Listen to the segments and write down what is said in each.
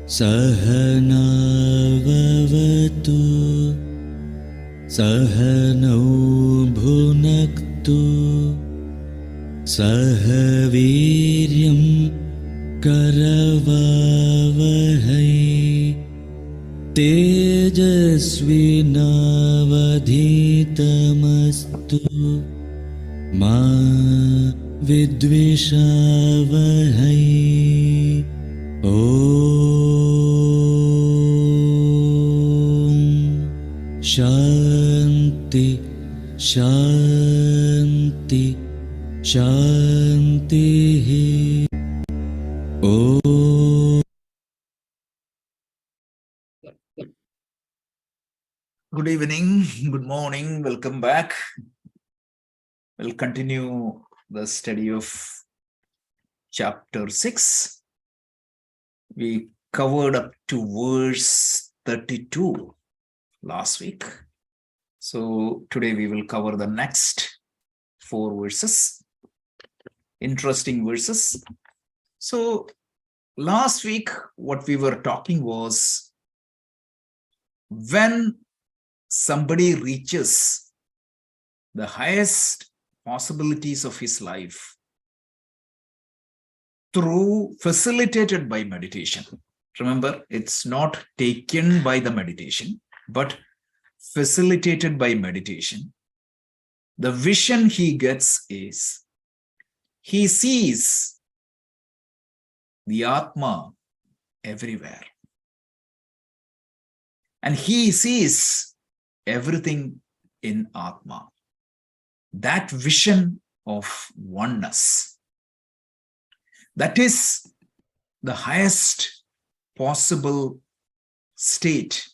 Sahanavavatu Sahanau bhunaktu Sahaviryam karavavahai Tejasvinavadhitamastu Ma vidvishavahai Om Shanti Shanti Shanti Om. Good evening, good morning, welcome back. We'll continue the study of chapter 6. We covered up to verse 32 last week. So today we will cover the next 4 verses. Interesting verses. So last week, what we were talking was when somebody reaches the highest possibilities of his life through facilitated by meditation. Remember, it's not taken by the meditation, but facilitated by meditation. The vision he gets is he sees the Atma everywhere. And he sees everything in Atma. That vision of oneness, that is the highest possible state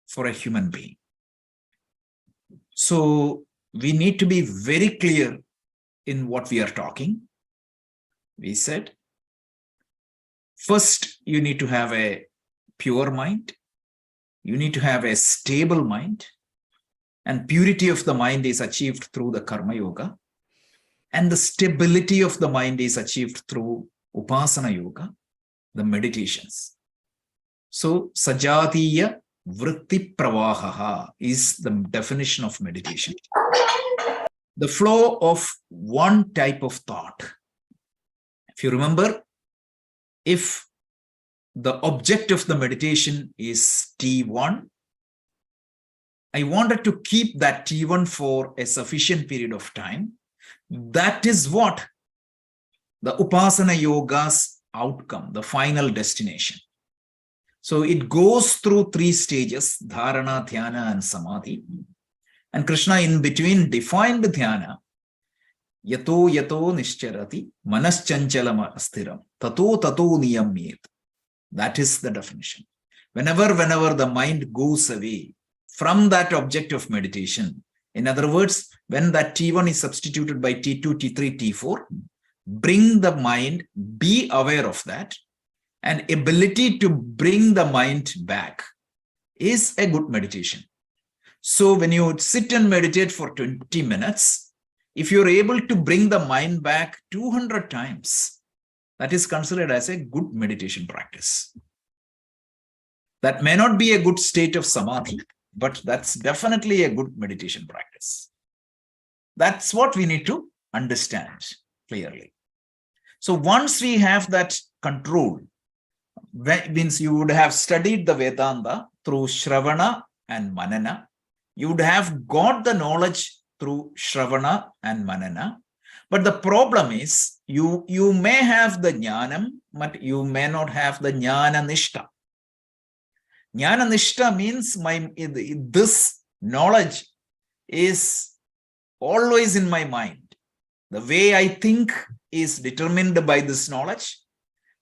for a human being. So we need to be very clear in what we are talking. We said, first, you need to have a pure mind. You need to have a stable mind. And purity of the mind is achieved through the Karma Yoga. And the stability of the mind is achieved through Upasana Yoga, the meditations. So, Sajatiya Vritti Pravahaha is the definition of meditation. The flow of one type of thought. If you remember, if the object of the meditation is T1, I wanted to keep that T1 for a sufficient period of time. That is what the Upasana Yoga's outcome, the final destination. So it goes through 3 stages, Dharana, Dhyana, and Samadhi. And Krishna in between defined Dhyana, Yato Yato Nischarati, Manaschanchalam Asthiram, Tato Tato Niyamyet. That is the definition. Whenever the mind goes away from that object of meditation, in other words, when that T1 is substituted by T2, T3, T4, bring the mind, be aware of that, and ability to bring the mind back is a good meditation. So when you sit and meditate for 20 minutes, if you're able to bring the mind back 200 times, that is considered as a good meditation practice. That may not be a good state of samadhi, but that's definitely a good meditation practice. That's what we need to understand clearly. So once we have that control, means you would have studied the Vedanta through Shravana and Manana. You would have got the knowledge through Shravana and Manana. But the problem is, you may have the Jnanam, but you may not have the Jnana Nishta. Jnana Nishta means this knowledge is always in my mind. The way I think is determined by this knowledge.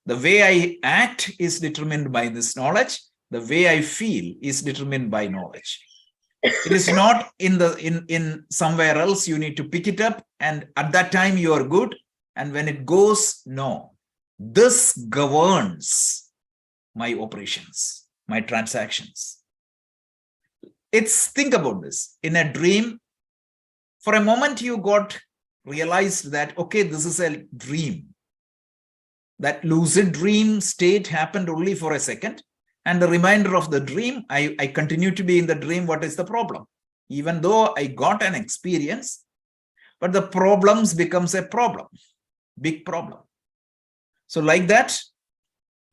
The way I act is determined by this knowledge. The way I feel is determined by knowledge. It is not in somewhere else. You need to pick it up, and at that time you are good. And when it goes, no. This governs my operations, my transactions. Think about this. In a dream, For a moment, you realized that, okay, this is a dream. That lucid dream state happened only for a second. And the remainder of the dream, I continue to be in the dream. What is the problem? Even though I got an experience, but the problems becomes a problem, big problem. So like that,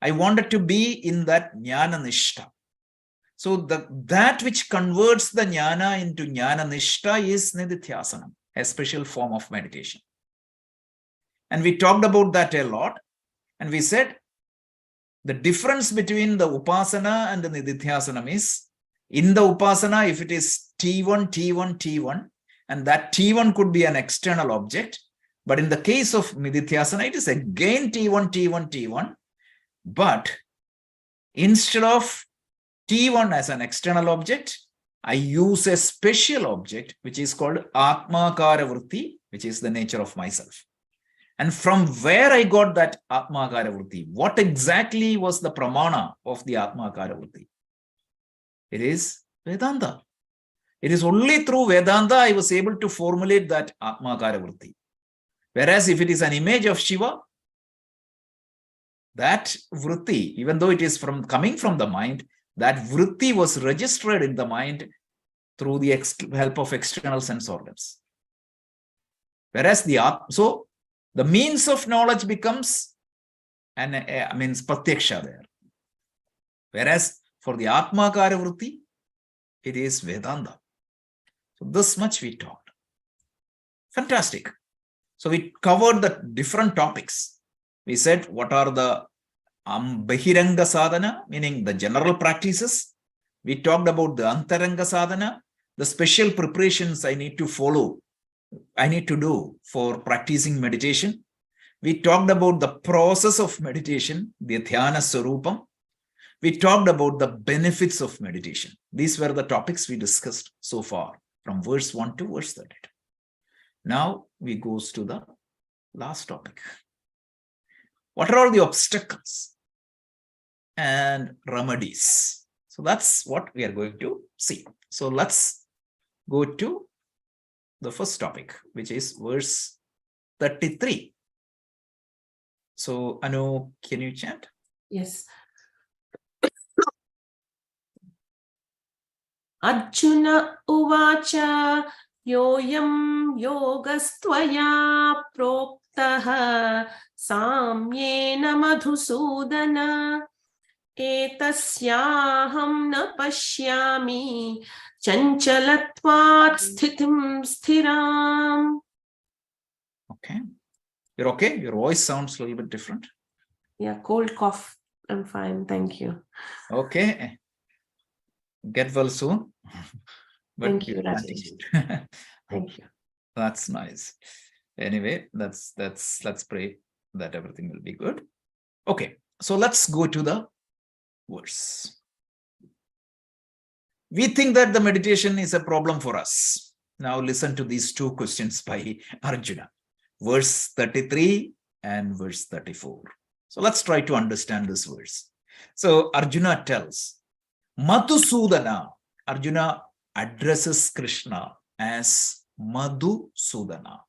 I wanted to be in that jnana nishta. So that which converts the jnana into jnana nishta is nididhyasana, a special form of meditation. And we talked about that a lot. And we said the difference between the upasana and the nididhyasana is, in the upasana, if it is T1, T1, T1, and that T1 could be an external object. But in the case of nididhyasana, it is again T1, T1, T1. But instead of T1 as an external object, I use a special object, which is called Atmakara Vritti, which is the nature of myself. And from where I got that Atmakara Vritti, what exactly was the pramana of the Atmakara Vritti? It is Vedanta. It is only through Vedanta I was able to formulate that Atmakara Vritti. Whereas if it is an image of Shiva, that Vritti, even though it is coming from the mind, that Vritti was registered in the mind through the help of external sense organs. Whereas the means of knowledge becomes pratyaksha there. Whereas for the Atmakara Vritti, it is Vedanta. So this much we talked. Fantastic. So we covered the different topics. We said what are the Bahiranga sadhana, meaning the general practices. We talked about the Antaranga sadhana, the special preparations I need to do for practicing meditation. We talked about the process of meditation, the dhyana sarupam. We talked about the benefits of meditation. These were the topics we discussed so far, from verse 1 to verse 32. Now we go to the last topic. What are all the obstacles and remedies? So that's what we are going to see. So let's go to the first topic, which is verse 33. So Anu, can you chant? Yes. Arjuna uvacha yoyam yogastvaya proktaha samyena madhusudana etasyaham na pashyami chanchalatvat sthitim sthiram. Okay. You're okay? Your voice sounds a little bit different. Yeah, cold cough. I'm fine. Thank you. Okay. Get well soon. Thank you, Rajesh. Thank you. That's nice. Anyway, let's pray that everything will be good. Okay, so let's go to the verse. We think that the meditation is a problem for us. Now listen to these two questions by Arjuna. Verse 33 and verse 34. So let's try to understand this verse. So Arjuna tells, Madhusudana. Arjuna addresses Krishna as Madhusudana.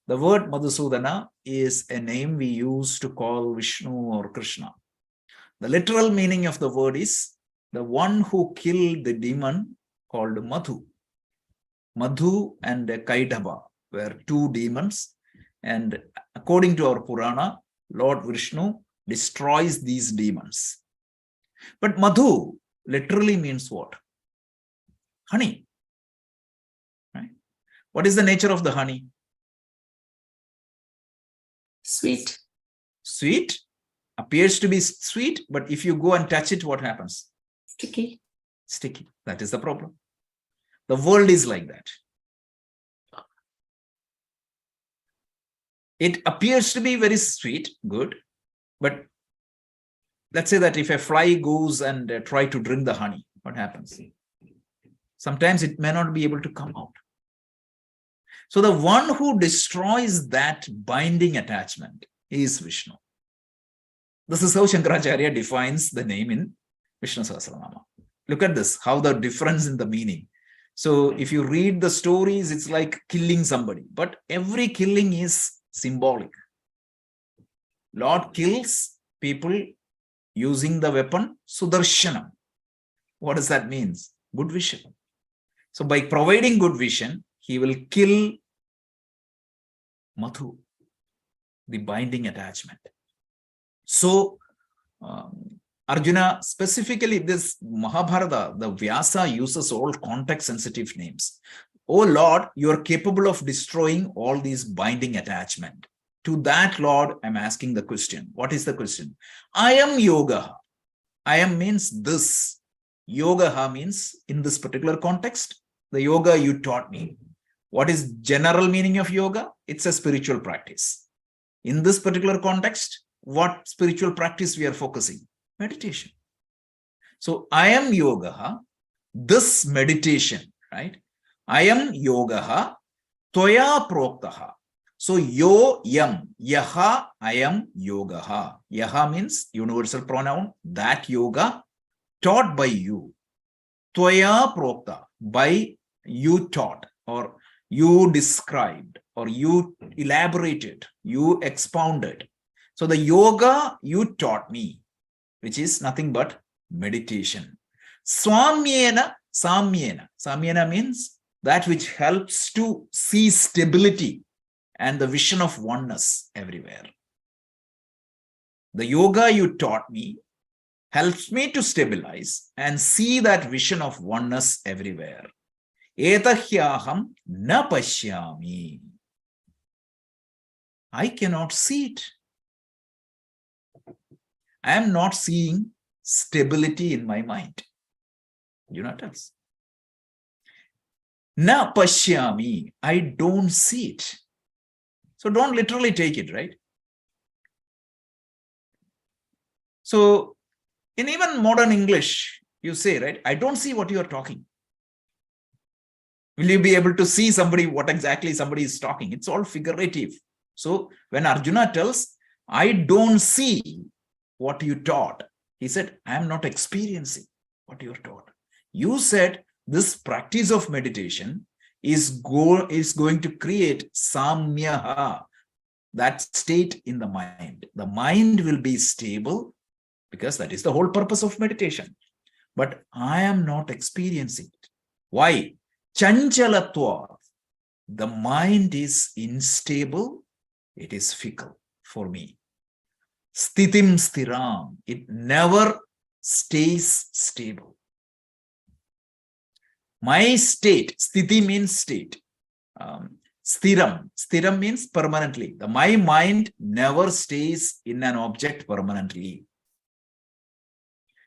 The word Madhusudana is a name we use to call Vishnu or Krishna. The literal meaning of the word is the one who killed the demon called Madhu. Madhu and Kaidhava were two demons, and according to our Purana, Lord Vishnu destroys these demons. But Madhu literally means what? Honey. Right? What is the nature of the honey? Sweet. Sweet. Appears to be sweet, but if you go and touch it, what happens? Sticky. Sticky. That is the problem. The world is like that. It appears to be very sweet, good, but let's say that if a fly goes and try to drink the honey, what happens? Sometimes it may not be able to come out. So the one who destroys that binding attachment is Vishnu. This is how Shankaracharya defines the name in Vishnu Sahasranama. Look at this, how the difference in the meaning. So if you read the stories, it's like killing somebody, but every killing is symbolic. Lord kills people using the weapon Sudarshanam. What does that mean? Good vision. So by providing good vision, he will kill Madhu, the binding attachment. So Arjuna, specifically this Mahabharata, the Vyasa uses all context-sensitive names. Oh Lord, you are capable of destroying all these binding attachment. To that, Lord, I'm asking the question. What is the question? I am yoga. I am means this. Yoga means in this particular context, the yoga you taught me. What is general meaning of yoga? It's a spiritual practice. In this particular context, what spiritual practice we are focusing? Meditation. So I am yoga, this meditation, right? I am yoga, toya proktaha. So yo yam, yaha, I am yoga. Yaha means universal pronoun, that yoga taught by you. Toya prokta, by you taught, or you described, or you elaborated, you expounded. So the yoga you taught me, which is nothing but meditation. Swamyena, samyena. Samyena means that which helps to see stability and the vision of oneness everywhere. The yoga you taught me helps me to stabilize and see that vision of oneness everywhere. Etahyaham na pashyami. I cannot see it. I am not seeing stability in my mind. You know what else? Na pashyami. I don't see it. So don't literally take it, right? So in even modern English, you say, right, I don't see what you are talking. Will you be able to see somebody, what exactly somebody is talking? It's all figurative. So when Arjuna tells, I don't see what you taught, he said, I am not experiencing what you are taught. You said this practice of meditation is going to create samyaha, that state in the mind. The mind will be stable because that is the whole purpose of meditation. But I am not experiencing it. Why? Chanchalatva. The mind is unstable. It is fickle for me. Sthitim stiram. It never stays stable. My state, sthiti means state. Stiram means permanently. My mind never stays in an object permanently.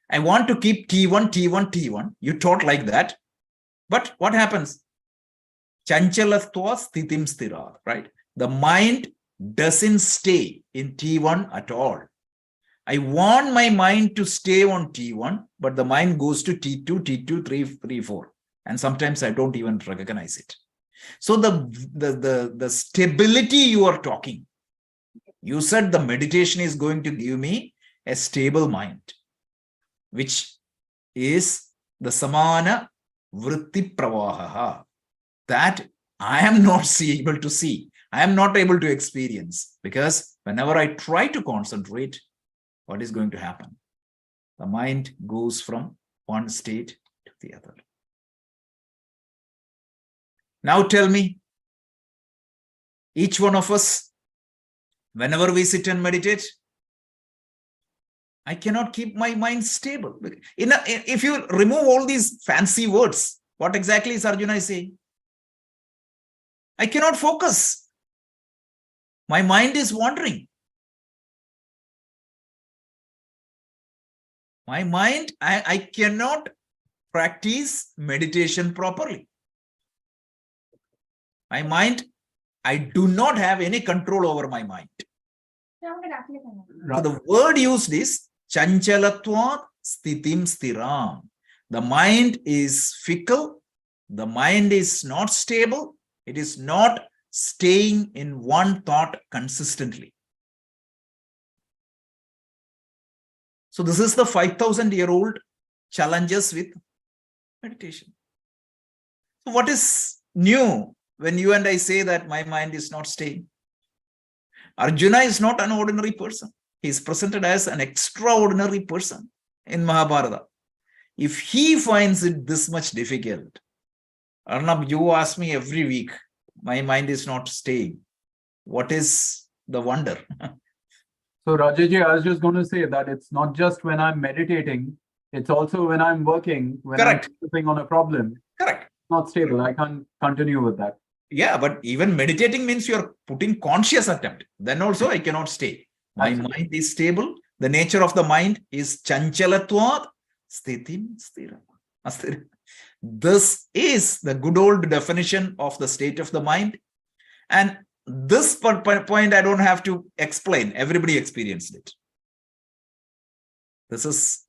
I want to keep T1, T1, T1. You taught like that. But what happens? Chanchalatva sthitim stira, right? The mind doesn't stay in T1 at all. I want my mind to stay on T1, but the mind goes to T2, T2, 3, 4. And sometimes I don't even recognize it. So the stability you are talking, you said the meditation is going to give me a stable mind, which is the samana vritti pravaha, that I am not able to see. I am not able to experience, because whenever I try to concentrate, what is going to happen? The mind goes from one state to the other. Now tell me, each one of us, whenever we sit and meditate, I cannot keep my mind stable. If you remove all these fancy words, what exactly is Arjuna saying? I cannot focus. My mind is wandering. My mind, I cannot practice meditation properly. My mind, I do not have any control over my mind. So the word used is chanchalatvat sthitim stiram. The mind is fickle. The mind is not stable. It is not staying in one thought consistently. So this is the 5,000-year-old challenges with meditation. So what is new when you and I say that my mind is not staying? Arjuna is not an ordinary person. He is presented as an extraordinary person in Mahabharata. If he finds it this much difficult, Arnab, you ask me every week, my mind is not staying. What is the wonder? So Rajaji, I was just going to say that it's not just when I'm meditating, it's also when I'm working, when Correct. I'm focusing on a problem. Correct. Not stable. I can't continue with that. Yeah, but even meditating means you're putting conscious attempt. Then also I cannot stay. My mind is stable. The nature of the mind is chanchalatvat sthitim sthiram. This is the good old definition of the state of the mind. And this point I don't have to explain. Everybody experienced it. This is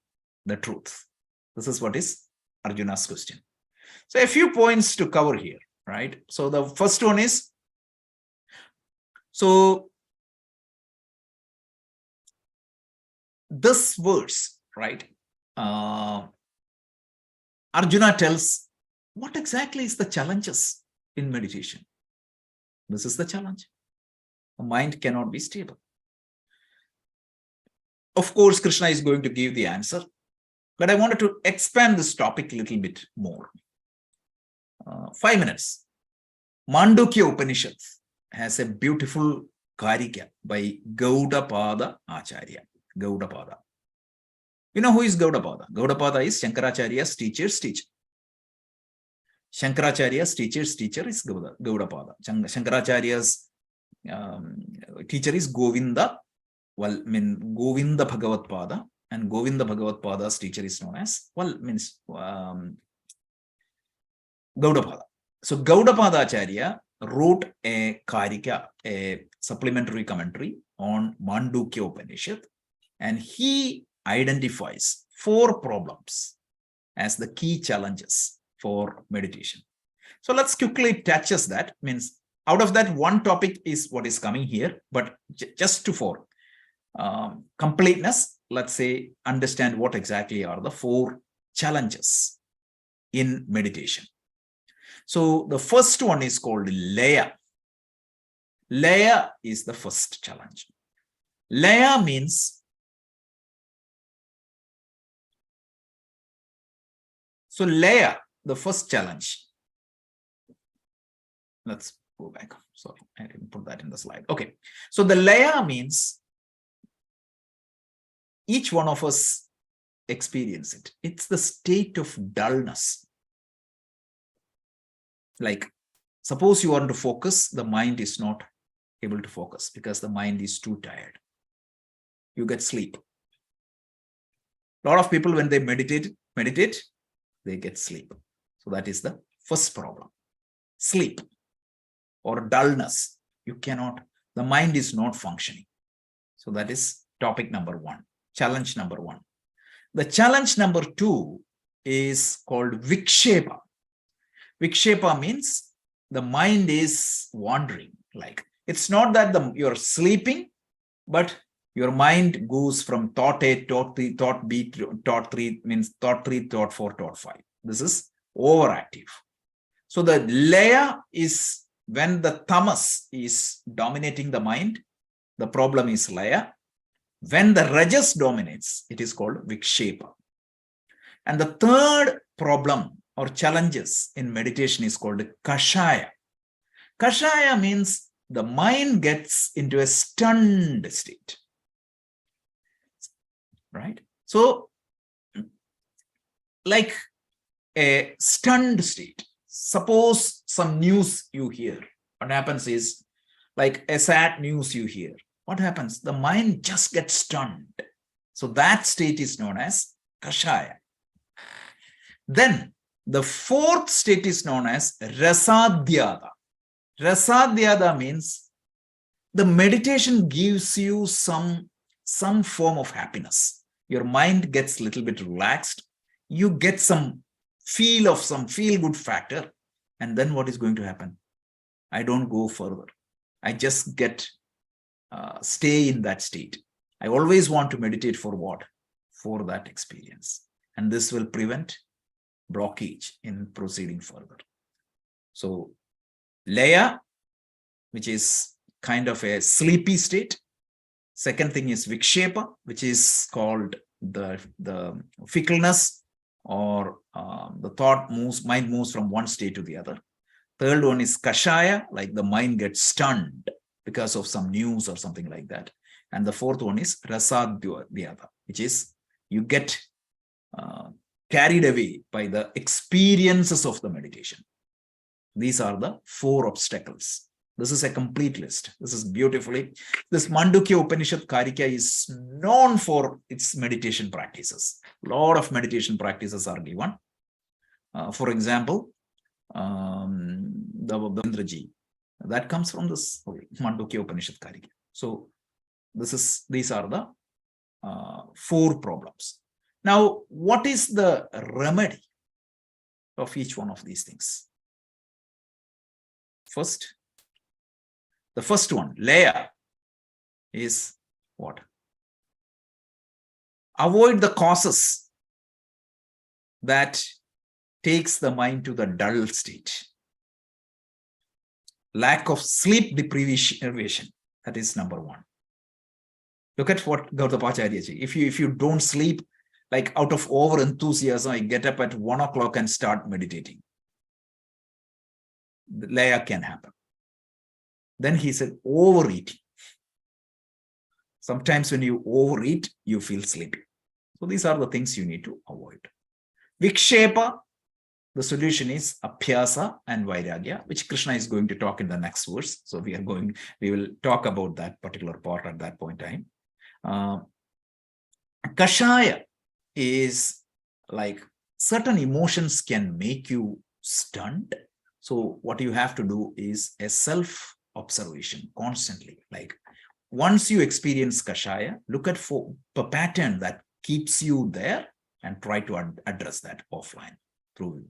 the truth. This is what is Arjuna's question. So a few points to cover here, right? So the first one is, so this verse, right? Arjuna tells what exactly is the challenges in meditation. This is the challenge. The mind cannot be stable. Of course, Krishna is going to give the answer, but I wanted to expand this topic a little bit more. 5 minutes. Mandukya Upanishad has a beautiful karika by Gaudapada Acharya. Gaudapada. You know who is Gaudapada? Gaudapada is Shankaracharya's teacher's teacher. Shankaracharya's teacher's teacher is Gaudapada. Shankaracharya's teacher is Govinda. Well, Govinda Bhagavad Pada, and Govinda Bhagavad Pada's teacher is known as, Gaudapada. So Gaudapada Acharya wrote a karika, a supplementary commentary on Mandukya Upanishad, and he identifies 4 problems as the key challenges for meditation. So let's quickly touch us that. Means out of that, one topic is what is coming here, but just for completeness, let's say understand what exactly are the 4 challenges in meditation. So the first one is called Laya. Laya is the first challenge. Laya means, so Laya, the first challenge. Let's go back. Sorry, I didn't put that in the slide. Okay. So the Laya means each one of us experience it. It's the state of dullness. Like, suppose you want to focus, the mind is not able to focus because the mind is too tired. You get sleep. A lot of people, when they meditate, they get sleep. So that is the first problem. Sleep or dullness. You cannot, the mind is not functioning. So that is topic number 1, challenge number 1. The challenge number 2 is called Vikshepa. Vikshepa means the mind is wandering. Like, it's not that you're sleeping, but your mind goes from thought A, thought B, thought B, thought 3, means thought 3, thought 4, thought 5. This is overactive. So the Laya is when the tamas is dominating the mind. The problem is Laya. When the rajas dominates, it is called Vikshepa. And the third problem or challenges in meditation is called Kashaya. Kashaya means the mind gets into a stunned state. Right? So, like a stunned state. Suppose some news you hear. What happens is, like a sad news you hear. What happens? The mind just gets stunned. So that state is known as Kashaya. Then the fourth state is known as Rasadhyada. Rasadhyada means the meditation gives you some form of happiness. Your mind gets a little bit relaxed. You get some feel-good factor. And then what is going to happen? I don't go further. I just stay in that state. I always want to meditate for what? For that experience. And this will prevent blockage in proceeding further. So laya, which is kind of a sleepy state. Second thing is vikshepa, which is called the fickleness, or the mind moves from one state to the other. Third one is kashaya, like the mind gets stunned because of some news or something like that. And the fourth one is rasadhyata, which is you get carried away by the experiences of the meditation. These are the 4 obstacles. This is a complete list. This is beautifully. This Mandukya Upanishad Karika is known for its meditation practices. A lot of meditation practices are given. For example, the Indraji, that comes from this Mandukya Upanishad Karika. So these are the 4 problems. Now, what is the remedy of each one of these things? The first one, laya, is what? Avoid the causes that takes the mind to the dull state. Lack of sleep deprivation, that is number 1. Look at what Gautamacharya ji. If you don't sleep, like out of over enthusiasm, I get up at 1 o'clock and start meditating. The laya can happen. Then he said overeating. Sometimes when you overeat, you feel sleepy. So these are the things you need to avoid. Vikshepa, the solution is abhyasa and vairagya, which Krishna is going to talk in the next verse. So we will talk about that particular part at that point in time. Kashaya is like certain emotions can make you stunned. So what you have to do is a self-observation constantly. Like once you experience kashaya, look at for a pattern that keeps you there and try to address that offline through.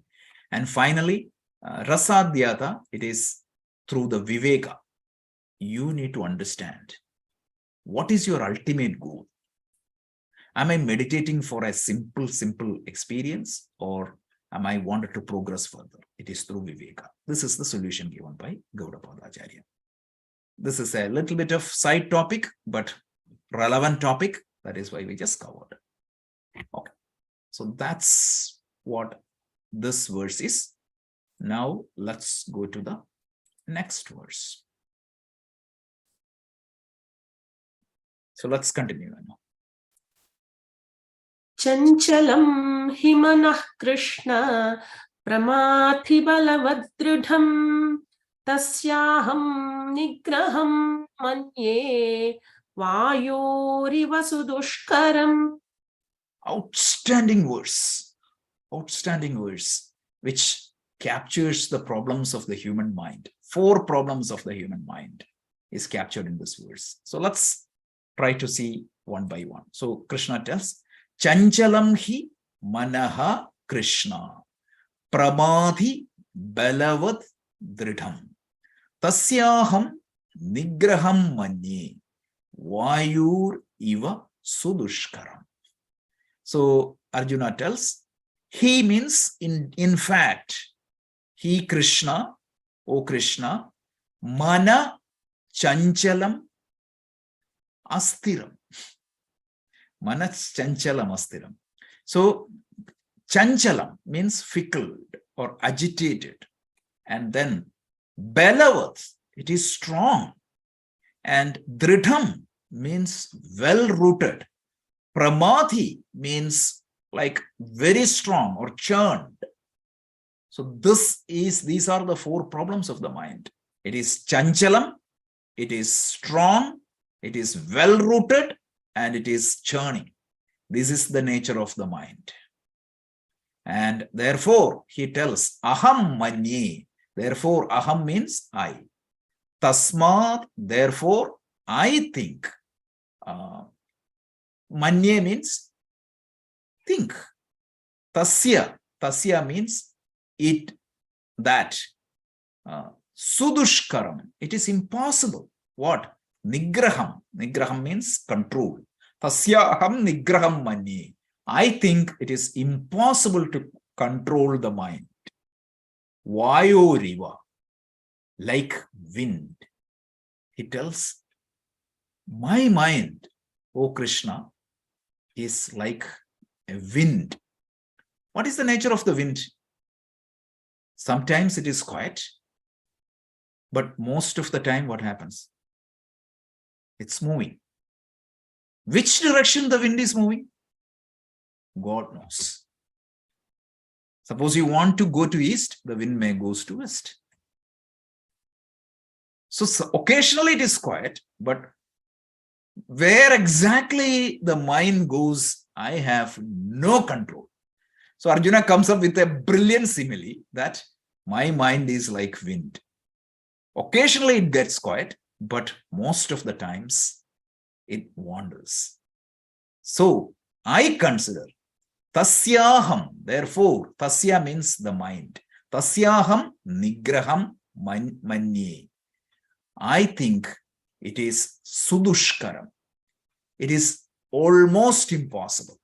And finally, rasadhyata, it is through the viveka. You need to understand what is your ultimate goal. Am I meditating for a simple experience, or am I wanted to progress further? It is through viveka. This is the solution given by Gaudapada Acharya. This is a little bit of side topic, but relevant topic. That is why we just covered. Okay. So that's what this verse is. Now let's go to the next verse. So let's continue now. Chanchalam himanah Krishna pramathi balavadridham tasyaham nigraham manye vayoriva sudushkaram. Outstanding verse, which captures the problems of the human mind. 4 problems of the human mind is captured in this verse. So let's try to see one by one. So Krishna tells, Chanchalam hi manaha Krishna pramadhi balavat dridham tasyaham nigraham manye vayur iva sudushkaram. So Arjuna tells, he means in fact, he Krishna, O Krishna, mana chanchalam astiram. Mana chanchalam astiram. So chanchalam means fickle or agitated. And then balavat, it is strong. And dridham means well-rooted. Pramadhi means like very strong or churned. So these are the 4 problems of the mind. It is chanchalam, it is strong, it is well-rooted, and it is churning. This is the nature of the mind. And therefore, he tells, aham manye. Therefore, aham means I. Tasmat, therefore, I think. Manye means think. Tasya means it, that. Sudushkaram, it is impossible. What? Nigraham. Nigraham means control. Tasyaham nigraham manye. I think it is impossible to control the mind. Vayoriva, like wind. He tells, my mind, O Krishna, is like a wind. What is the nature of the wind? Sometimes it is quiet, but most of the time what happens? It's moving. Which direction the wind is moving? God knows. Suppose you want to go to east, the wind may goes to west. So occasionally it is quiet, but where exactly the mind goes, I have no control. So Arjuna comes up with a brilliant simile that my mind is like wind. Occasionally it gets quiet, but most of the times it wanders. So I consider tasyaham, therefore, tasya means the mind. Tasyaham nigraham manye. I think it is sudushkaram. It is almost impossible.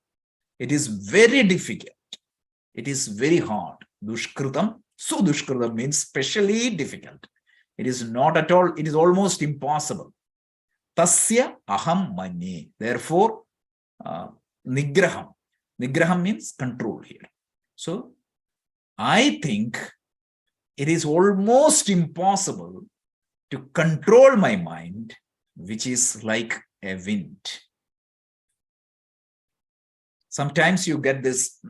It is very difficult. It is very hard. Dushkritam, sudushkritam means specially difficult. It is not at all, it is almost impossible. Tasya aham manye. Therefore, nigraham. Nigraham means control here. So, I think it is almost impossible to control my mind, which is like a wind. Sometimes you get this,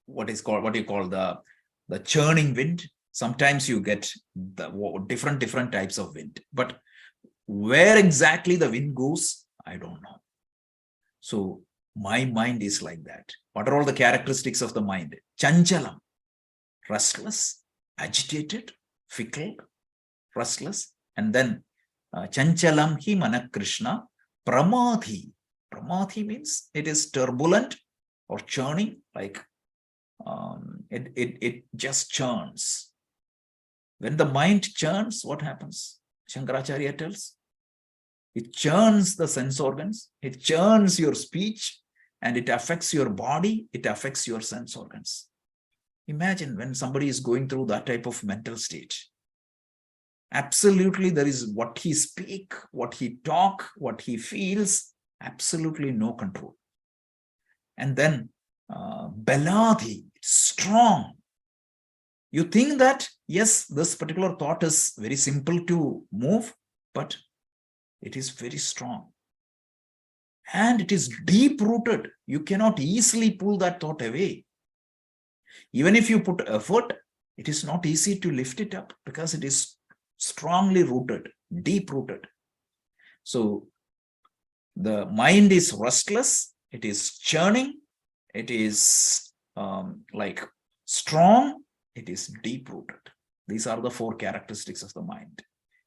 what you call the churning wind. Sometimes you get the different types of wind. But where exactly the wind goes, I don't know. So my mind is like that. What are all the characteristics of the mind? Chanchalam, restless, agitated, fickle, restless. And then chanchalam hi mana Krishna, pramadhi. Pramadhi means it is turbulent or churning, like it just churns. When the mind churns, what happens? Shankaracharya tells, it churns the sense organs, it churns your speech, and it affects your body, it affects your sense organs. Imagine when somebody is going through that type of mental state. Absolutely, there is what he speak, what he talk, what he feels, absolutely no control. And then Baladi, strong. You think that, yes, this particular thought is very simple to move, but it is very strong. And it is deep-rooted. You cannot easily pull that thought away. Even if you put effort, it is not easy to lift it up because it is strongly rooted, deep-rooted. So the mind is restless, it is churning, it is like strong, it is deep-rooted. These are the four characteristics of the mind.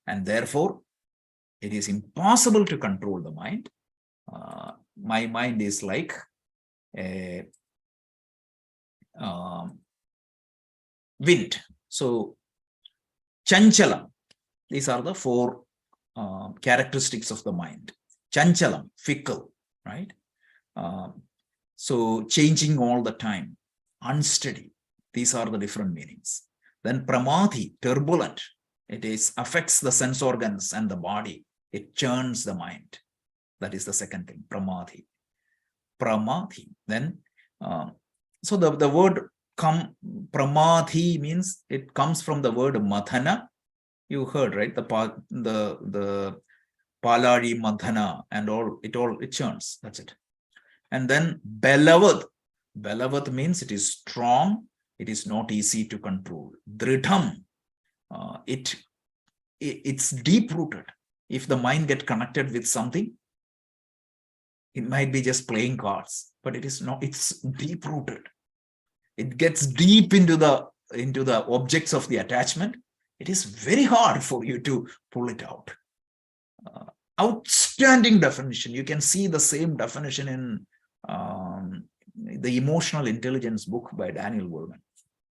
And therefore, it is impossible to control the mind. My mind is like a wind. So, chanchalam. These are the four characteristics of the mind. Chanchalam, fickle, right? So, changing all the time, unsteady. These are the different meanings. Then pramadhi, turbulent. It affects the sense organs and the body. It churns the mind. That is the second thing, pramadhi. Pramadhi. Then, so the word pramadhi means it comes from the word madhana. You heard, right? The palari madhana and all it churns. That's it. And then belavad. Belavad means it is strong. It is not easy to control. Dridham. It's deep-rooted. If the mind gets connected with something, it might be just playing cards, but it is not. It's deep-rooted. It gets deep into the objects of the attachment. It is very hard for you to pull it out. Outstanding definition. You can see the same definition in the Emotional Intelligence book by Daniel Goleman.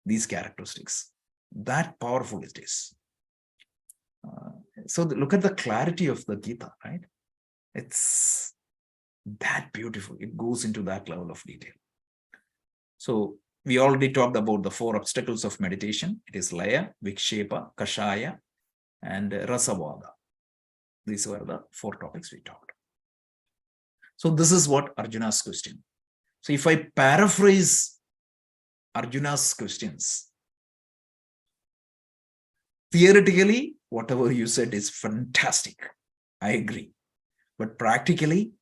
These characteristics. That powerful it is. So look at the clarity of the Gita, right? It's that beautiful. It goes into that level of detail. So we already talked about the 4 obstacles of meditation. It is Laya, Vikshepa, Kashaya, and Rasavada. These were the 4 topics we talked. So this is what Arjuna's question. So if I paraphrase Arjuna's questions, theoretically, whatever you said is fantastic. I agree. But practically,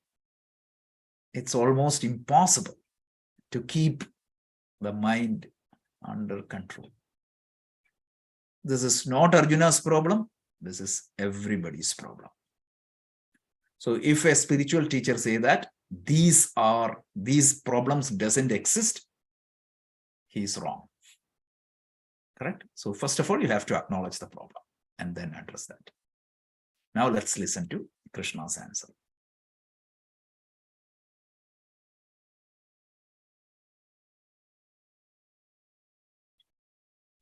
it's almost impossible to keep the mind under control. This is not Arjuna's problem. This is everybody's problem. So if a spiritual teacher say that these problems doesn't exist, he is wrong. Correct? So first of all, you have to acknowledge the problem and then address that. Now let's listen to Krishna's answer.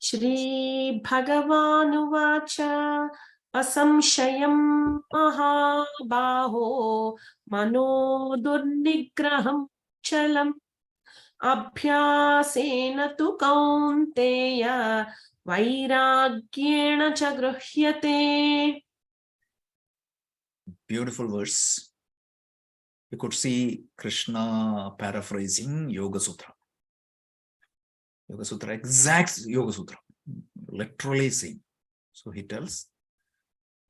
Shri Bhagavanuvacha Asamshayam Mahabaho Mano Durnigraham Chalam Abhyasena tu Kaunteya Vairagyena cha Gruhyate. Beautiful verse. You could see Krishna paraphrasing Yoga Sutra. Yoga Sutra, exact Yoga Sutra, literally same. So he tells,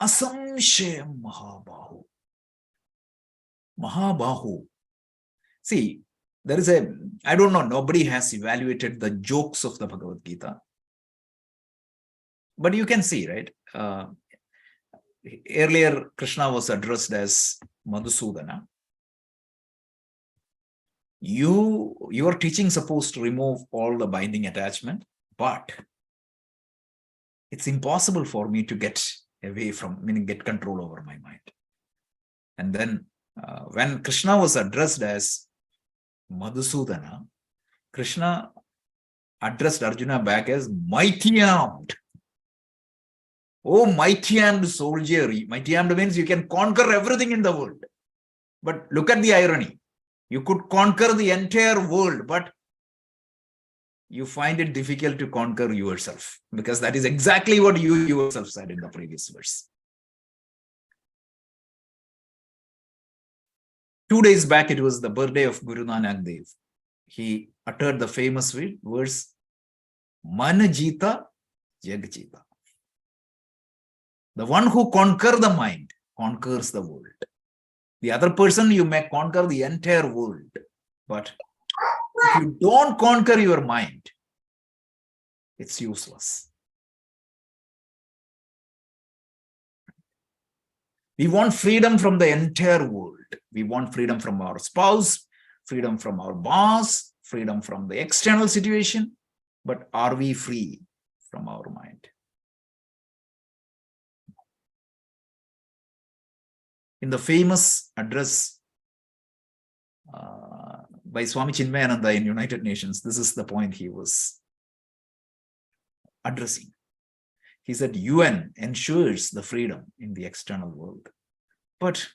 Asamshayam Mahabahu. Mahabahu. See, there is I don't know, nobody has evaluated the jokes of the Bhagavad Gita. But you can see, right? Earlier, Krishna was addressed as Madhusudana. Your teaching is supposed to remove all the binding attachment, but it's impossible for me to get away from, meaning get control over my mind. And then when Krishna was addressed as Madhusudana, Krishna addressed Arjuna back as mighty armed. Oh, mighty armed soldier. Mighty armed means you can conquer everything in the world. But look at the irony. You could conquer the entire world, but you find it difficult to conquer yourself, because that is exactly what you yourself said in the previous verse. 2 days back, it was the birthday of Guru Nanak Dev. He uttered the famous verse, Man Jita, Jag Jita. The one who conquers the mind conquers the world. The other person, you may conquer the entire world, but if you don't conquer your mind, it's useless. We want freedom from the entire world. We want freedom from our spouse, freedom from our boss, freedom from the external situation. But are we free from our mind? In the famous address by Swami Chinmayananda in United Nations, this is the point he was addressing. He said, UN ensures the freedom in the external world. But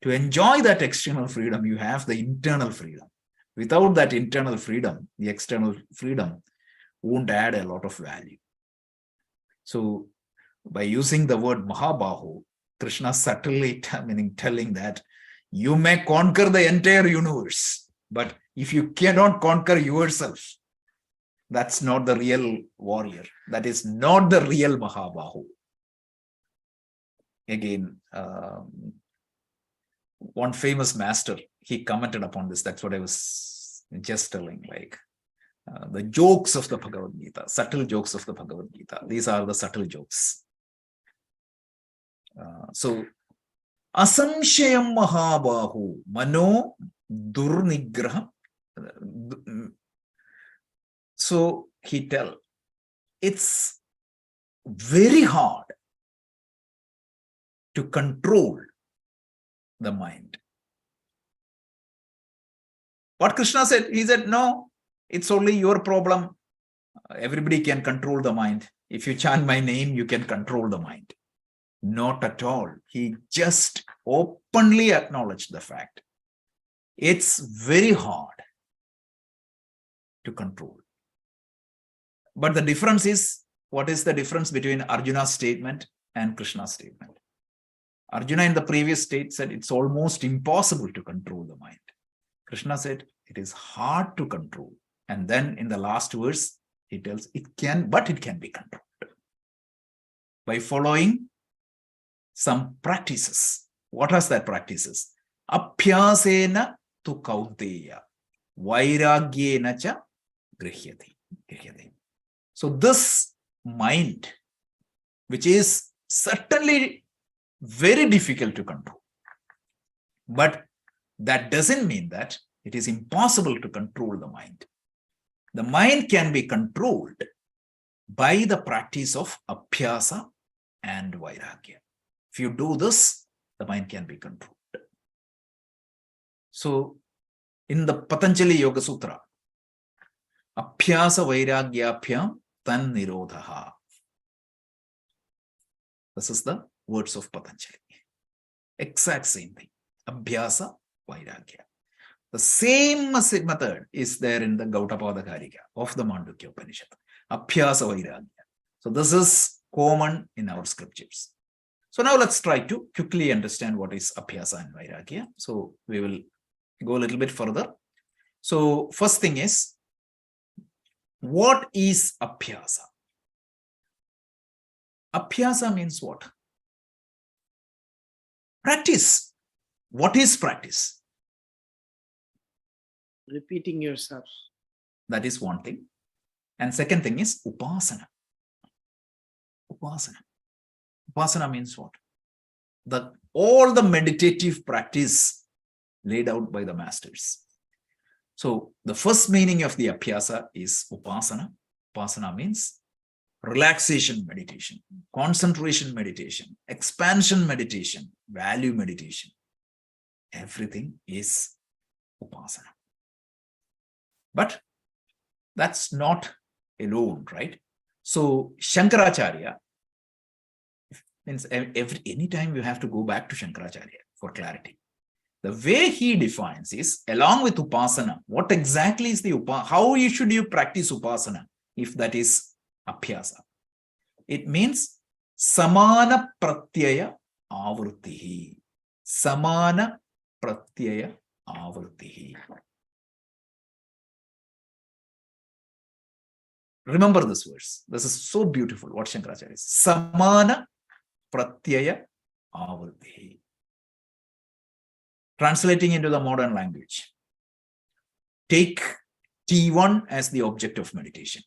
to enjoy that external freedom, you have the internal freedom. Without that internal freedom, the external freedom won't add a lot of value. So by using the word Mahabahu, Krishna subtly telling that you may conquer the entire universe, but if you cannot conquer yourself, that's not the real warrior. That is not the real Mahabahu. Again, one famous master, he commented upon this. That's what I was just telling, like the jokes of the Bhagavad Gita, subtle jokes of the Bhagavad Gita. These are the subtle jokes. So, Asamshayam Mahabahu, Mano Durnigraham. So he tells, it's very hard to control the mind. What Krishna said, he said, no, it's only your problem. Everybody can control the mind. If you chant my name, you can control the mind. Not at all. He just openly acknowledged the fact. It's very hard to control. But the difference is, what is the difference between Arjuna's statement and Krishna's statement? Arjuna in the previous state said it's almost impossible to control the mind. Krishna said it is hard to control. And then in the last verse, he tells it can, but it can be controlled by following some practices. What are that practices? Abhyasena tu kaunteya, vairagyena cha grihyate. So this mind, which is certainly very difficult to control, but that doesn't mean that it is impossible to control the mind. The mind can be controlled by the practice of abhyasa and vairagya. If you do this, the mind can be controlled. So in the Patanjali Yoga Sutra, abhyasa vairagyabhyam tan nirodhaha. This is the words of Patanjali. Exact same thing. Abhyasa vairagya. The same method is there in the Gautapada Karika of the Mandukya Upanishad. Abhyasa vairagya. So this is common in our scriptures. So now let's try to quickly understand what is abhyasa and vairagya. So we will go a little bit further. So first thing is, what is abhyasa? Abhyasa means what? Practice. What is practice? Repeating yourself. That is one thing. And second thing is upasana. Upasana. Upasana means what? All the meditative practice laid out by the masters. So the first meaning of the abhyasa is upasana. Upasana means relaxation meditation, concentration meditation, expansion meditation, value meditation. Everything is upasana. But that's not alone, right? So Shankaracharya, means anytime you have to go back to Shankaracharya for clarity. The way he defines is, along with upasana, what exactly is the upasana? How should you practice upasana if that is abhyasa? It means samana pratyaya avrittihi. Samana pratyaya avrittihi. Remember this verse. This is so beautiful what Shankaracharya is. Samana pratyaya avrittihi. Translating into the modern language, take T1 as the object of meditation.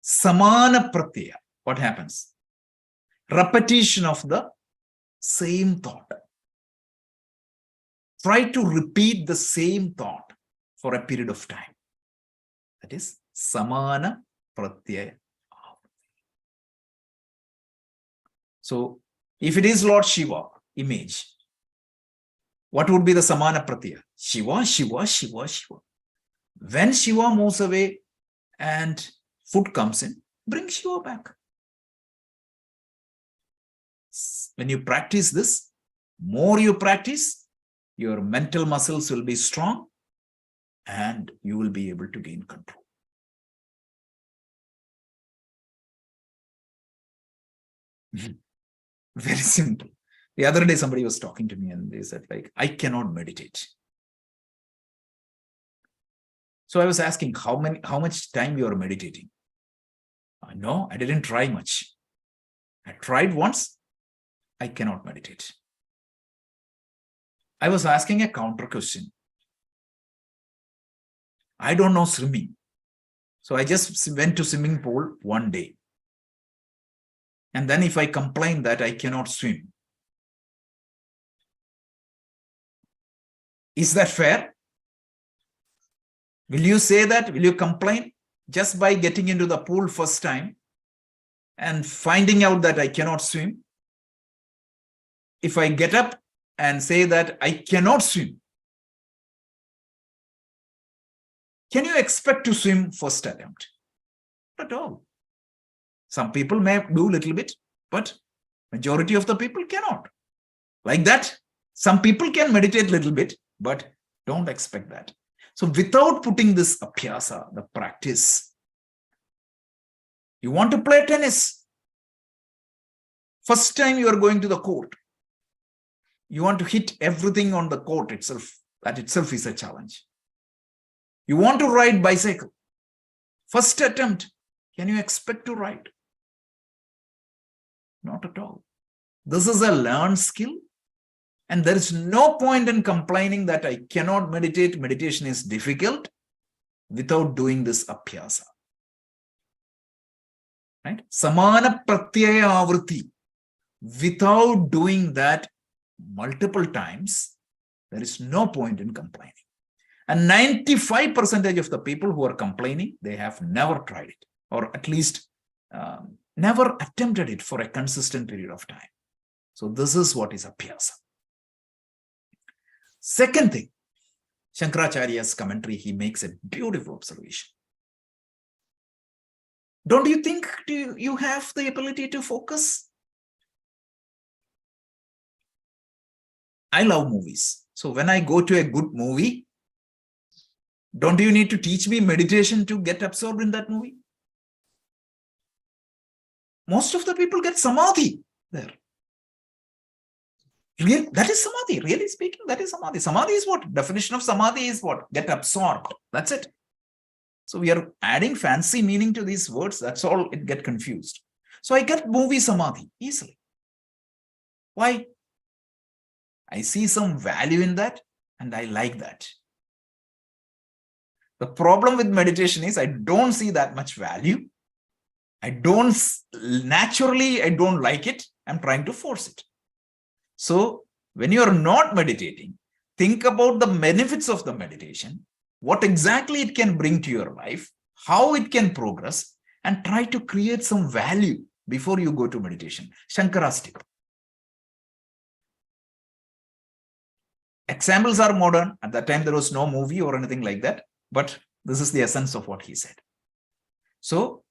Samana pratyaya. What happens? Repetition of the same thought. Try to repeat the same thought for a period of time. That is samana pratyaya. So if it is Lord Shiva image, what would be the samana pratyaya? Shiva, Shiva, Shiva, Shiva. When Shiva moves away and food comes in, bring Shiva back. When you practice this, more you practice, your mental muscles will be strong and you will be able to gain control. Very simple. The other day, somebody was talking to me and they said, like, I cannot meditate. So I was asking, how much time you are meditating? No, I didn't try much. I tried once. I cannot meditate. I was asking a counter question. I don't know swimming. So I just went to swimming pool one day. And then if I complain that I cannot swim, is that fair? Will you say that? Will you complain just by getting into the pool first time and finding out that I cannot swim? If I get up and say that I cannot swim, can you expect to swim first attempt? Not at all. Some people may do a little bit, but majority of the people cannot. Like that, some people can meditate a little bit, but don't expect that. So without putting this abhyasa, the practice, You want to play tennis. First time you are going to the court. You want to hit everything on the court itself. That itself is a challenge. You want to ride bicycle. First attempt. Can you expect to ride? Not at all. This is a learned skill. And there is no point in complaining that I cannot meditate. Meditation is difficult without doing this abhyasa. Right? Samana pratyaya avritti. Without doing that multiple times, there is no point in complaining. And 95% of the people who are complaining, they have never tried it, or at least never attempted it for a consistent period of time. So this is what is abhyasa. Second thing, Shankaracharya's commentary, he makes a beautiful observation. Don't you think you have the ability to focus? I love movies. So when I go to a good movie, don't you need to teach me meditation to get absorbed in that movie? Most of the people get samadhi there. That is samadhi. Really speaking, that is samadhi. Samadhi is what? Definition of samadhi is what? Get absorbed. That's it. So we are adding fancy meaning to these words. That's all. It get confused. So I get movie samadhi easily. Why? I see some value in that and I like that. The problem with meditation is I don't see that much value. I don't like it. I'm trying to force it. So when you are not meditating, think about the benefits of the meditation, what exactly it can bring to your life, how it can progress, and try to create some value before you go to meditation. Shankara's tip. Examples are modern. At that time, there was no movie or anything like that. But this is the essence of what he said. So,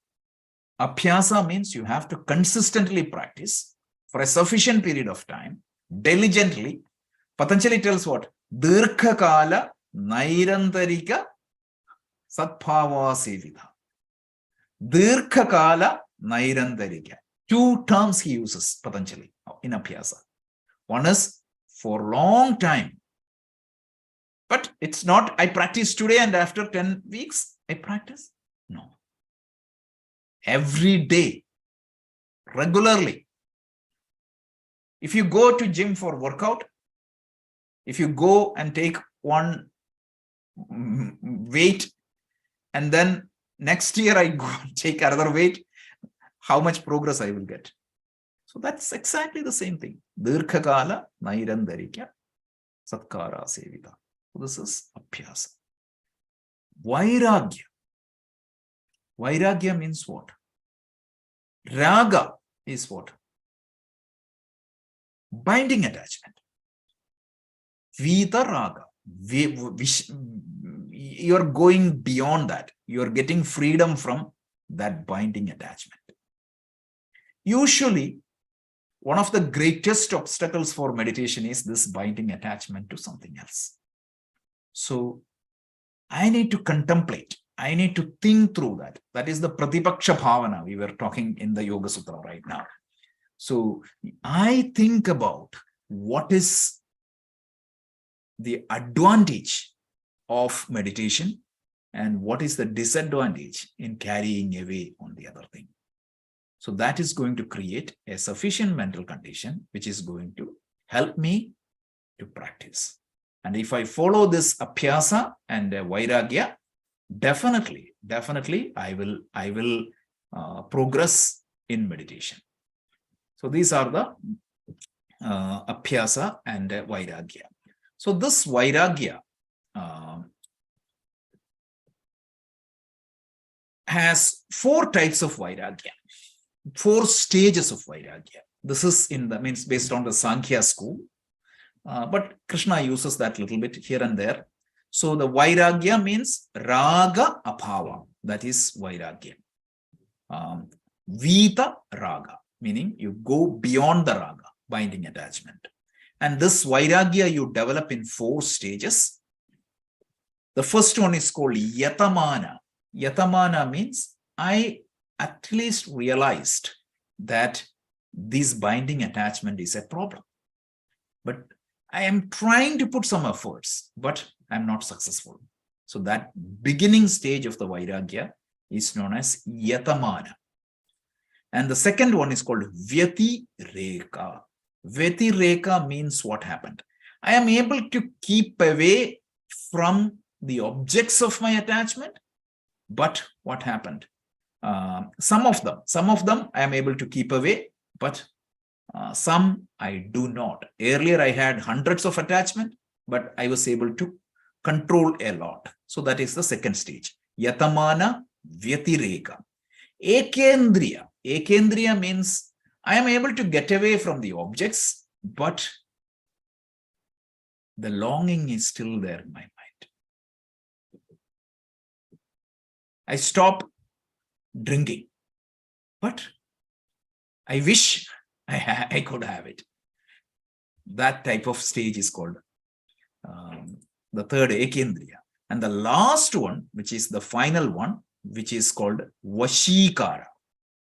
abhyasa means you have to consistently practice for a sufficient period of time, diligently. Patanjali tells what? Dirghakala nairantarika satbhava sevita. Dirghakala nairantarika. Two terms he uses, Patanjali, in abhyasa. One is for long time. But it's not, I practice today and after 10 weeks, I practice. No. Every day, regularly. If you go to gym for workout, if you go and take one weight, and then next year I go and take another weight, how much progress I will get? So that's exactly the same thing. Dirghakala nairandarikya satkara sevita. This is abhyasa. Vairagya. Vairagya means what? Raga is what? Binding attachment. Vita raga. You are going beyond that. You are getting freedom from that binding attachment. Usually, one of the greatest obstacles for meditation is this binding attachment to something else. So I need to contemplate. I need to think through that. That is the Pratipaksha Bhavana we were talking in the Yoga Sutra right now. So I think about what is the advantage of meditation and what is the disadvantage in carrying away on the other thing. So that is going to create a sufficient mental condition which is going to help me to practice. And if I follow this abhyasa and vairagya, definitely I will progress in meditation. So these are the abhyasa and vairagya. So this vairagya has 4 types of vairagya, 4 stages of vairagya. This is means based on the Sankhya school. But Krishna uses that little bit here and there. So the vairagya means raga abhava. That is vairagya. Vita raga, meaning you go beyond the raga, binding attachment. And this vairagya you develop in 4 stages. The first one is called yatamana. Yatamana means I at least realized that this binding attachment is a problem. But I am trying to put some efforts, but I'm not successful. So that beginning stage of the Vairagya is known as Yatamana. And the second one is called Vyatireka. Vyatireka means what happened. I am able to keep away from the objects of my attachment, but what happened? Some of them I am able to keep away, but some I do not. Earlier I had hundreds of attachment, but I was able to control a lot. So that is the second stage. Yatamana Vyatireka. Ekendriya. Ekendriya means I am able to get away from the objects, but the longing is still there in my mind. I stop drinking, but I wish I could have it. That type of stage is called the third Ekendriya. And the last one, which is the final one, which is called Vashikara.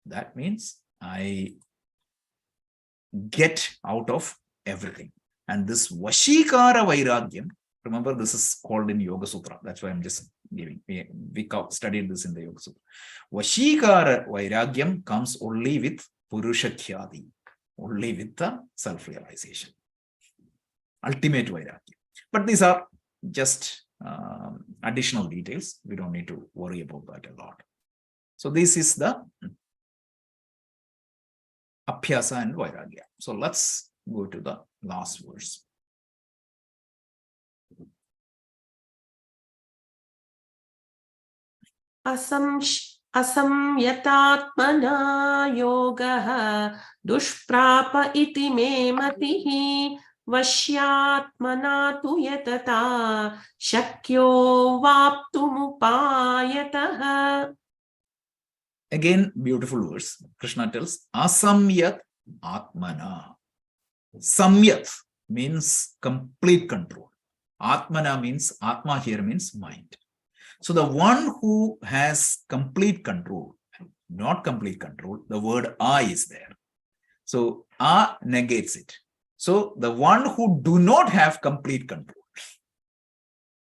That means I get out of everything. And this Vashikara Vairagyam, remember this is called in Yoga Sutra. That's why I'm just giving. We studied this in the Yoga Sutra. Vashikara Vairagyam comes only with Purushakyadi, only with the self-realization. Ultimate Vairagya. But these are just additional details. We don't need to worry about that a lot. So this is the Abhyasa and Vairagya. So let's go to the last verse. Asamyatatmana yogaha dushprapa iti me matihi vashyatmana tu yatata shakyo vaptumupayataha. Again, beautiful verse. Krishna tells, Asamyat Atmana. Samyat means complete control. Atmana means, Atma here means mind. So the one who has complete control, not complete control, the word A is there. So A negates it. So the one who do not have complete control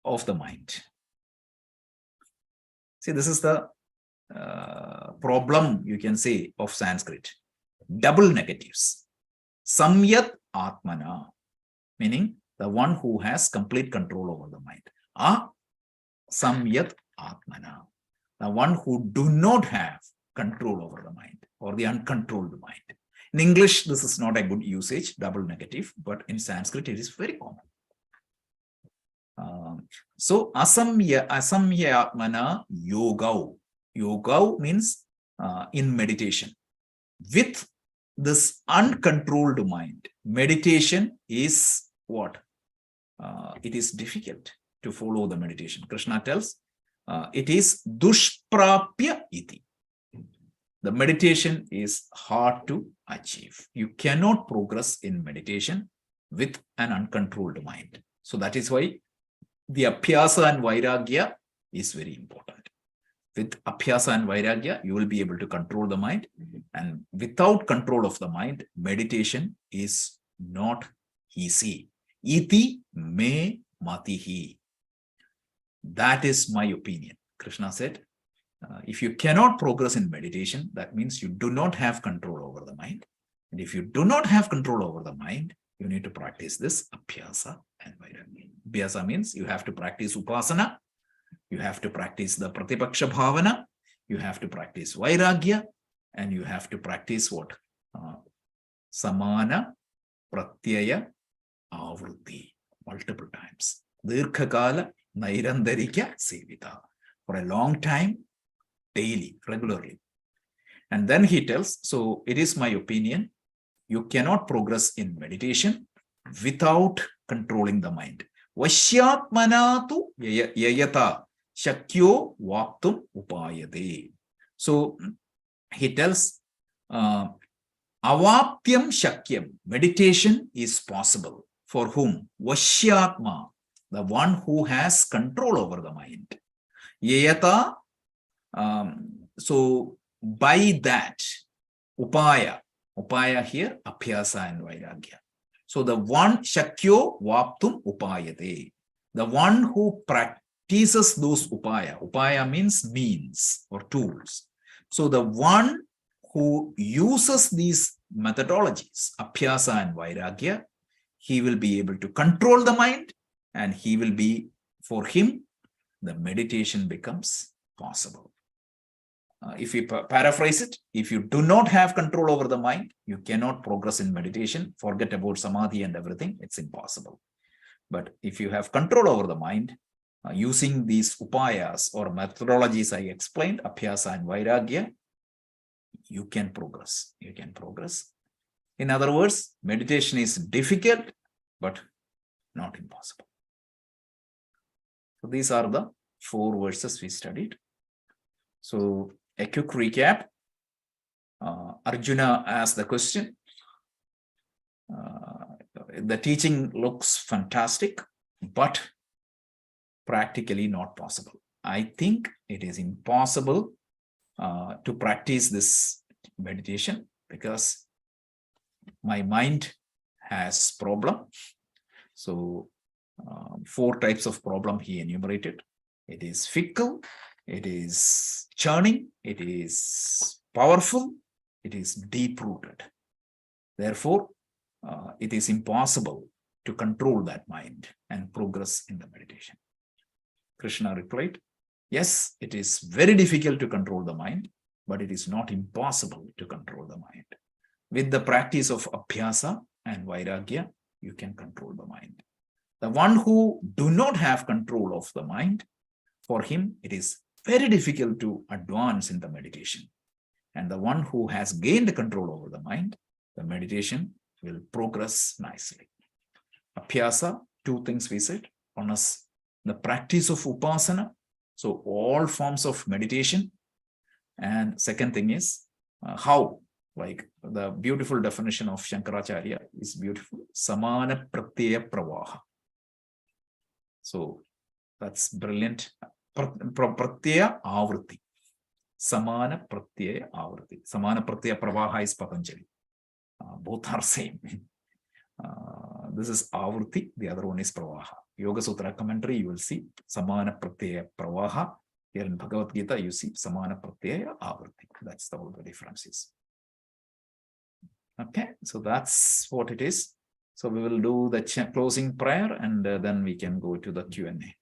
of the mind. See, this is the problem, you can say, of Sanskrit. Double negatives. Samyat Atmana, meaning the one who has complete control over the mind. Samyat Atmana, the one who do not have control over the mind or the uncontrolled mind. In English, this is not a good usage, double negative, but in Sanskrit, it is very common. So Asamya Atmana Yogau. Yoga means in meditation. With this uncontrolled mind, meditation is what? It is difficult to follow the meditation. Krishna tells it is dushprapya iti. The meditation is hard to achieve. You cannot progress in meditation with an uncontrolled mind. So that is why the Abhyasa and Vairagya is very important. With Abhyasa and Vairagya, you will be able to control the mind. And without control of the mind, meditation is not easy. Iti me matihi. That is my opinion. Krishna said, if you cannot progress in meditation, that means you do not have control over the mind. And if you do not have control over the mind, you need to practice this Abhyasa and Vairagya. Abhyasa means you have to practice Upasana. You have to practice the Pratipaksha Bhavana, you have to practice Vairagya, and you have to practice what? Samana Pratyaya Avruti, multiple times. Dirghakala Nairandarika Sevita, for a long time, daily, regularly. And then he tells, so it is my opinion, you cannot progress in meditation without controlling the mind. Vashyatmanatu yayata shakyo vaptum upayade. So he tells, avaptyam shakyam, meditation is possible. For whom? Vashyatma, the one who has control over the mind. Yayata, so by that, upaya here, abhyasa and vairagya. So the one shakyo vaptum upayate, the one who practices those upaya means means or tools. So the one who uses these methodologies, abhyasa and vairagya, he will be able to control the mind, and he will be, for him, the meditation becomes possible. If we paraphrase it, if you do not have control over the mind, you cannot progress in meditation. Forget about samadhi and everything. It's impossible. But if you have control over the mind, using these upayas or methodologies I explained, abhyasa and vairagya, you can progress. You can progress. In other words, meditation is difficult, but not impossible. So these are the 4 verses we studied. So a quick recap. Arjuna asked the question. The teaching looks fantastic, but practically not possible. I think it is impossible to practice this meditation because my mind has problem. So 4 types of problem he enumerated. It is fickle, it is churning, it is powerful, it is deep-rooted. Therefore, it is impossible to control that mind and progress in the meditation. Krishna replied, yes, it is very difficult to control the mind, but it is not impossible to control the mind. With the practice of abhyasa and vairagya, you can control the mind. The one who do not have control of the mind, for him, it is very difficult to advance in the meditation. And the one who has gained control over the mind, the meditation will progress nicely. Abhyasa, 2 things we said. One is the practice of upasana, so all forms of meditation. And second thing is how, like the beautiful definition of Shankaracharya is beautiful. Samana pratyaya pravaha. So that's brilliant. Pratyaya avriti. Samana pratyaya avriti. Samana pratyaya pravaha is Patanjali. Both are same. This is avriti, the other one is pravaha. Yoga Sutra commentary, you will see Samana pratyaya pravaha. Here in Bhagavad Gita, you see Samana pratyaya avriti. That's all the differences. Okay, so that's what it is. So we will do the closing prayer, and then we can go to the Q&A.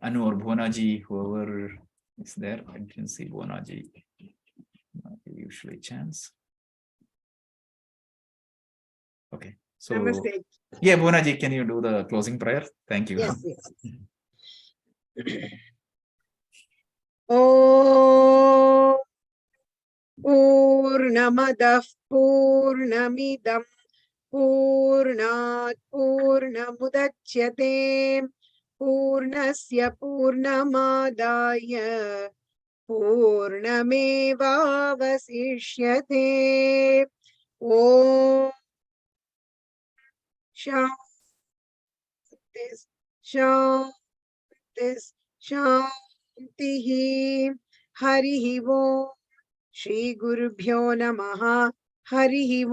Anu or Bhunaji, whoever is there, I didn't see Bhunaji. Usually chants. Okay, so Namaste. yeah, Bhunaji, can you do the closing prayer? Thank you. Yes, yes. Om Purnamadah Purnamidam Purnat Purnamudachyate Purnasya Purnamadaya Purnamevavasishyate. Om Shantis Shantis Shantihi. Harihi Om. Shri Gurubhyo Namaha. Harihi Om.